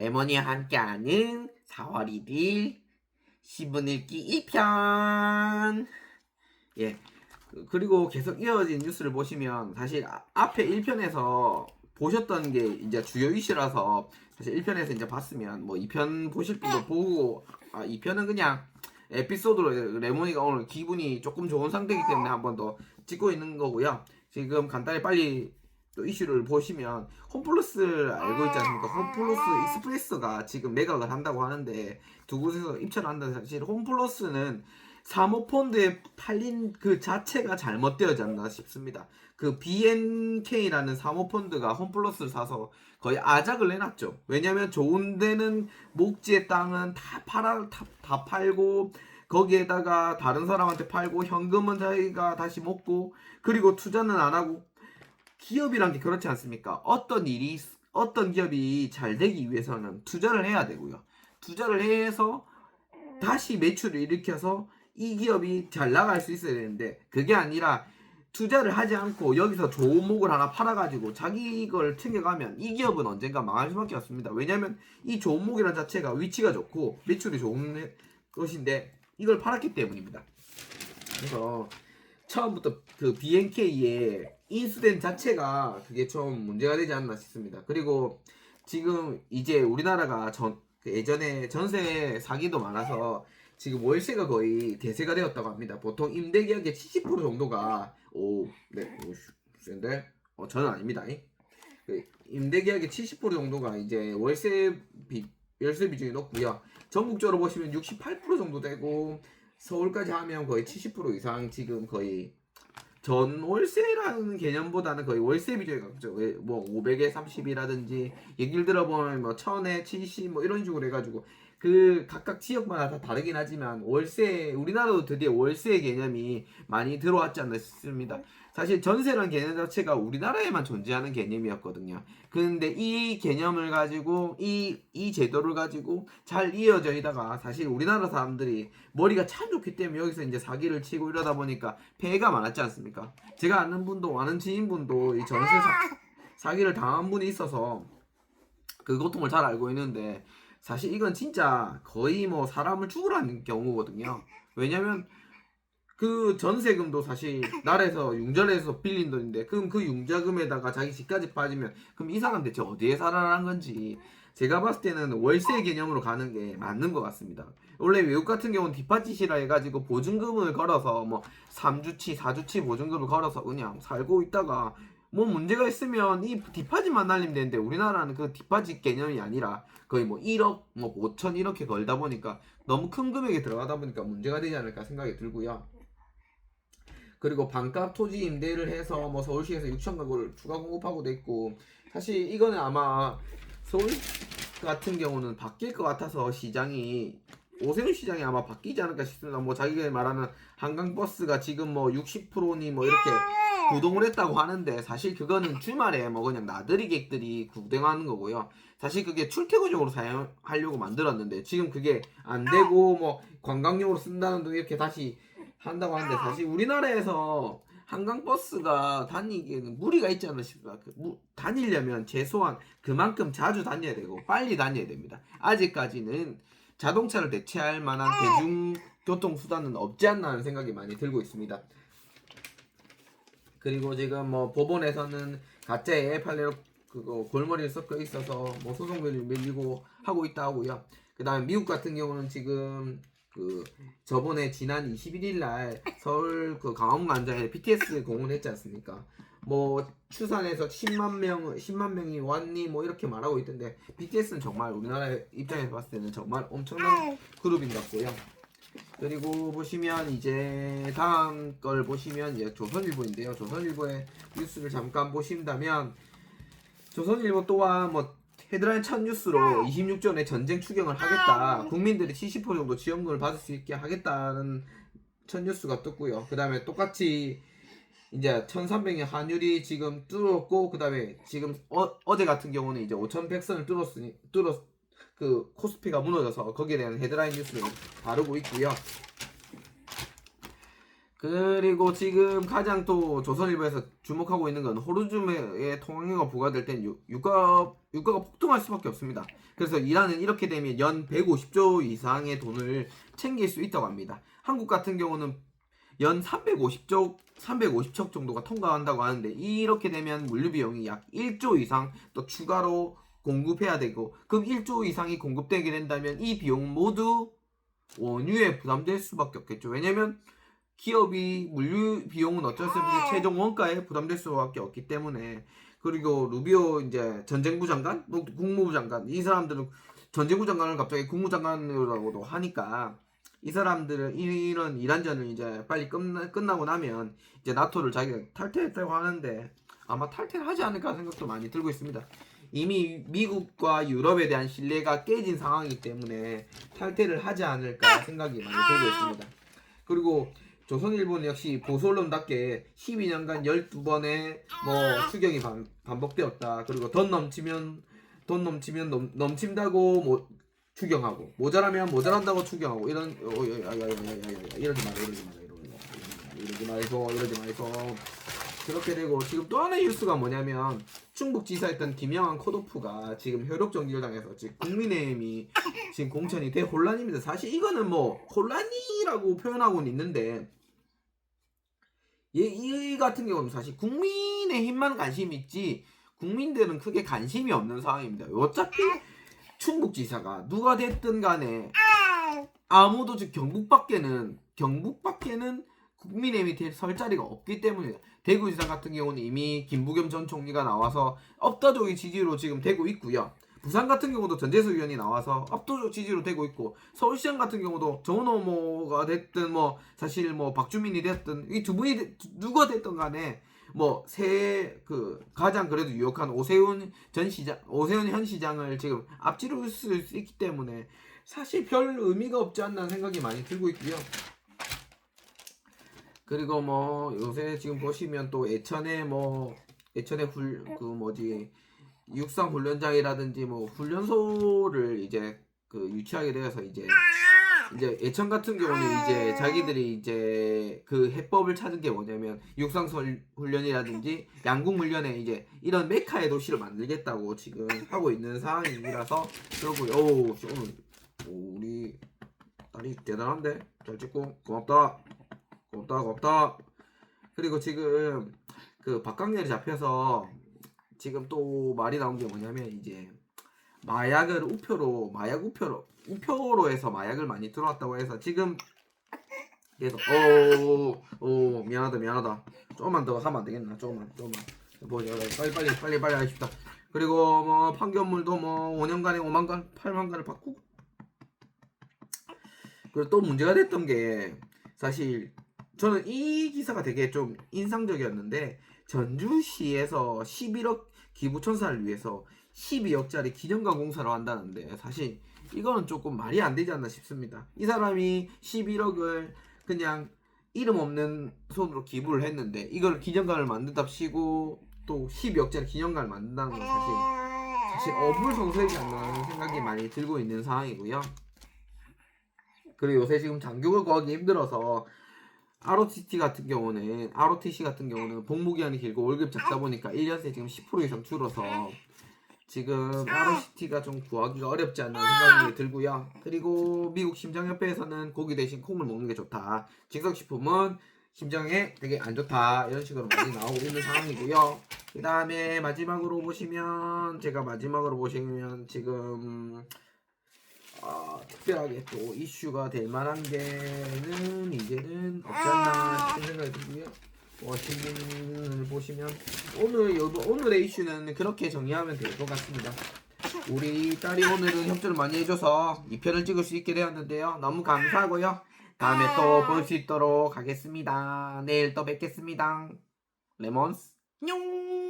레몬이와 함께하는 4월 1일 신문 읽기 2편. 예. 그리고 계속 이어진 뉴스를 보시면 사실 앞에 1편에서 보셨던 게 이제 주요 이슈라서 사실 1편에서 이제 봤으면 뭐 2편 보실 분도 보고 2편은 그냥 에피소드로 레몬이가 오늘 기분이 조금 좋은 상태이기 때문에 한 번 더 찍고 있는 거고요. 지금 간단히 빨리 또 이슈를 보시면 홈플러스 알고 있지 않습니까? 홈플러스 익스프레스가 지금 매각을 한다고 하는데 두 곳에서 입찰을 한다는 사실 홈플러스는 사모펀드에 팔린 그 자체가 잘못되어지 않나 싶습니다. 그 BNK라는 사모펀드가 홈플러스를 사서 거의 아작을 내놨죠. 왜냐면 좋은 데는 목지의 땅은 다 팔고 거기에다가 다른 사람한테 팔고 현금은 자기가 다시 먹고 그리고 투자는 안 하고 기업이란 게 그렇지 않습니까? 어떤 기업이 잘 되기 위해서는 투자를 해야 되고요. 투자를 해서 다시 매출을 일으켜서 이 기업이 잘 나갈 수 있어야 되는데 그게 아니라 투자를 하지 않고 여기서 조목을 하나 팔아가지고 자기 걸 챙겨가면 이 기업은 언젠가 망할 수밖에 없습니다. 왜냐하면 이 조목이란 자체가 위치가 좋고 매출이 좋은 것인데 이걸 팔았기 때문입니다. 그래서 처음부터 그 BNK의 인수된 자체가 그게 좀 문제가 되지 않나 싶습니다. 그리고 지금 이제 우리나라가 예전에 전세 사기도 많아서 지금 월세가 거의 대세가 되었다고 합니다. 보통 임대계약의 70% 정도가 센데 저는 아닙니다. 그 임대계약의 70% 정도가 이제 월세 비중이 높고요. 전국적으로 보시면 68% 정도 되고 서울까지 하면 거의 70% 이상 지금 거의 전월세라는 개념보다는 거의 월세 비중이 가깝죠. 뭐 500에 30이라든지 얘기를 들어보면 뭐 1000에 70 뭐 이런 식으로 해가지고 그 각각 지역마다 다 다르긴 하지만 월세 우리나라도 드디어 월세 개념이 많이 들어왔지 않나 싶습니다. 사실 전세라는 개념 자체가 우리나라에만 존재하는 개념이었거든요. 그런데 이 개념을 가지고 이 제도를 가지고 잘 이어져 있다가 사실 우리나라 사람들이 머리가 참 좋기 때문에 여기서 이제 사기를 치고 이러다 보니까 폐해가 많았지 않습니까? 제가 아는 지인분도 이 전세 사기를 당한 분이 있어서 그 고통을 잘 알고 있는데 사실 이건 진짜 거의 뭐 사람을 죽으라는 경우거든요. 왜냐면 그 전세금도 사실 나라에서 융자해서 빌린 돈인데 그럼 그 융자금에다가 자기 집까지 빠지면 그럼 이 사람 대체 어디에 살아라는 건지 제가 봤을 때는 월세 개념으로 가는 게 맞는 것 같습니다. 원래 외국 같은 경우는 뒷받짓이라 해가지고 보증금을 걸어서 뭐 3주치 4주치 보증금을 걸어서 그냥 살고 있다가 뭐 문제가 있으면 이 뒷받짓만 날리면 되는데 우리나라는 그 뒷받짓 개념이 아니라 거의 뭐 1억 뭐 5천 이렇게 걸다 보니까 너무 큰 금액이 들어가다 보니까 문제가 되지 않을까 생각이 들고요. 그리고 반값 토지 임대를 해서 뭐 서울시에서 6천 가구를 추가 공급하고 돼 있고 사실 이거는 아마 서울 같은 경우는 바뀔 것 같아서 시장이 오세훈 시장이 아마 바뀌지 않을까 싶습니다. 뭐 자기가 말하는 한강버스가 지금 뭐 60%니 뭐 이렇게 구동을 했다고 하는데 사실 그거는 주말에 뭐 그냥 나들이객들이 구경하는 거고요. 사실 그게 출퇴근용으로 사용하려고 만들었는데 지금 그게 안 되고 뭐 관광용으로 쓴다는 등 이렇게 다시 한다고 하는데 사실 우리나라에서 한강버스가 다니기에는 무리가 있지 않나 싶습니다. 다니려면 최소한 그만큼 자주 다녀야 되고 빨리 다녀야 됩니다. 아직까지는 자동차를 대체할 만한 대중교통수단은 없지 않나 하는 생각이 많이 들고 있습니다. 그리고 지금 뭐 법원에서는 가짜의 판례로 그거 골머리를 섞여 있어서 뭐 소송을 밀리고 하고 있다 하고요. 그 다음에 미국 같은 경우는 지금 그 저번에 지난 21일 날 서울 그 강화문광장에 BTS 공연했지 않습니까? 뭐 추산해서 10만 명이 왔니 뭐 이렇게 말하고 있던데 BTS는 정말 우리나라 입장에서 봤을 때는 정말 엄청난 그룹인 것 같고요. 그리고 보시면 이제 다음 걸 보시면 이제 조선일보인데요. 조선일보의 뉴스를 잠깐 보신다면 조선일보 또한 뭐 헤드라인 첫 뉴스로 26조 내 전쟁 추경을 하겠다. 국민들이 70% 정도 지원금을 받을 수 있게 하겠다는 첫 뉴스가 떴고요. 그 다음에 똑같이 이제 1300년 환율이 지금 뚫었고 그 다음에 지금 어제 같은 경우는 이제 5100선을 그 코스피가 무너져서 거기에 대한 헤드라인 뉴스를 다루고 있고요. 그리고 지금 가장 또 조선일보에서 주목하고 있는 건 호르줌의 통행료가 부과될 땐 유가가 폭등할 수밖에 없습니다. 그래서 이란은 이렇게 되면 연 150조 이상의 돈을 챙길 수 있다고 합니다. 한국 같은 경우는 연 350척 정도가 통과한다고 하는데 이렇게 되면 물류 비용이 약 1조 이상 또 추가로 공급해야 되고, 그럼 1조 이상이 공급되게 된다면 이 비용 모두 원유에 부담될 수밖에 없겠죠. 왜냐면 기업이 물류 비용은 어쩔 수 없이 최종 원가에 부담될 수밖에 없기 때문에. 그리고 루비오 이제 전쟁부 장관, 국무부 장관, 이 사람들은 전쟁부 장관을 갑자기 국무장관으로도 하니까 이 사람들은 이런 이란전을 이제 빨리 끝나고 나면 이제 나토를 자기가 탈퇴했다고 하는데 아마 탈퇴를 하지 않을까 생각도 많이 들고 있습니다. 이미 미국과 유럽에 대한 신뢰가 깨진 상황이기 때문에 탈퇴를 하지 않을까 생각이 많이 들고 있습니다. 그리고 조선일보는 역시 보수 언론답게 12년간 12번의 뭐 추경이 반복되었다. 그리고 돈 넘치면 넘친다고 뭐 추경하고, 모자라면 모자란다고 추경하고, 이러지 마이소. 그렇게 되고, 지금 또 하나의 뉴스가 뭐냐면 충북지사였던 김영환 컷오프가 지금 혈육 정지를 당해서 지금 국민의힘이 지금 공천이 대혼란입니다. 사실 이거는 뭐 혼란이라고 표현하고는 있는데, 이 같은 경우는 사실 국민의힘만 관심이 있지 국민들은 크게 관심이 없는 상황입니다. 어차피 충북지사가 누가 됐든 간에 아무도 지금 경북밖에는 국민의힘이 설 자리가 없기 때문에, 대구지사 같은 경우는 이미 김부겸 전 총리가 나와서 압도적인 지지로 지금 되고 있고요. 부산 같은 경우도 전재수 의원이 나와서 압도적 지지로 되고 있고, 서울시장 같은 경우도 정은호가 됐든 뭐 사실 뭐 박주민이 됐든 이 두 분이 누가 됐든 간에 뭐 가장 그래도 유력한 오세훈 현 시장을 지금 앞지를 수 있기 때문에 사실 별 의미가 없지 않나 생각이 많이 들고 있고요. 그리고 뭐 요새 지금 보시면 또 예천에 육상 훈련장이라든지 뭐 훈련소를 이제 유치하게 되어서 이제 예천 같은 경우는 이제 자기들이 이제 그 해법을 찾은 게 뭐냐면 육상 훈련이라든지 양궁 훈련에 이제 이런 메카의 도시를 만들겠다고 지금 하고 있는 상황이라서. 그러고 우리 딸이 대단한데 잘 찍고 고맙다. 그리고 지금 그 박강렬이 잡혀서 지금 또 말이 나온 게 뭐냐면 이제 마약을 우표로 해서 마약을 많이 들어왔다고 해서 지금 계속 미안하다 조금만 더 하면 안 되겠나. 조금만 보자. 빨리 하십시다. 그리고 뭐 판결물도 뭐 5년간에 5만건 8만건을 받고. 그리고 또 문제가 됐던 게, 사실 저는 이 기사가 되게 좀 인상적이었는데, 전주시에서 11억 기부천사를 위해서 12억짜리 기념관 공사를 한다는데, 사실 이거는 조금 말이 안 되지 않나 싶습니다. 이 사람이 11억을 그냥 이름 없는 손으로 기부를 했는데 이걸 기념관을 만든답시고 또 12억짜리 기념관을 만든다는 건 사실 어불성설이지 않나 생각이 많이 들고 있는 상황이고요. 그리고 요새 지금 장교가 구하기 힘들어서 ROTC 같은 경우는 복무기한이 길고 월급 작다 보니까 1년새 지금 10% 이상 줄어서 지금 ROTC가 좀 구하기가 어렵지 않나 생각이 들고요. 그리고 미국 심장협회에서는 고기 대신 콩을 먹는 게 좋다, 즉석식품은 심장에 되게 안 좋다, 이런 식으로 많이 나오고 있는 상황이고요. 그 다음에 마지막으로 보시면 지금 특별하게 또 이슈가 될 만한 게는 이제는 없지 않나 싶은 생각이 들고요. 신문을 보시면 오늘의 이슈는 그렇게 정리하면 될 것 같습니다. 우리 딸이 오늘은 협조를 많이 해줘서 2편을 찍을 수 있게 되었는데요. 너무 감사하고요. 다음에 또 볼 수 있도록 하겠습니다. 내일 또 뵙겠습니다. 레몬스 뇽.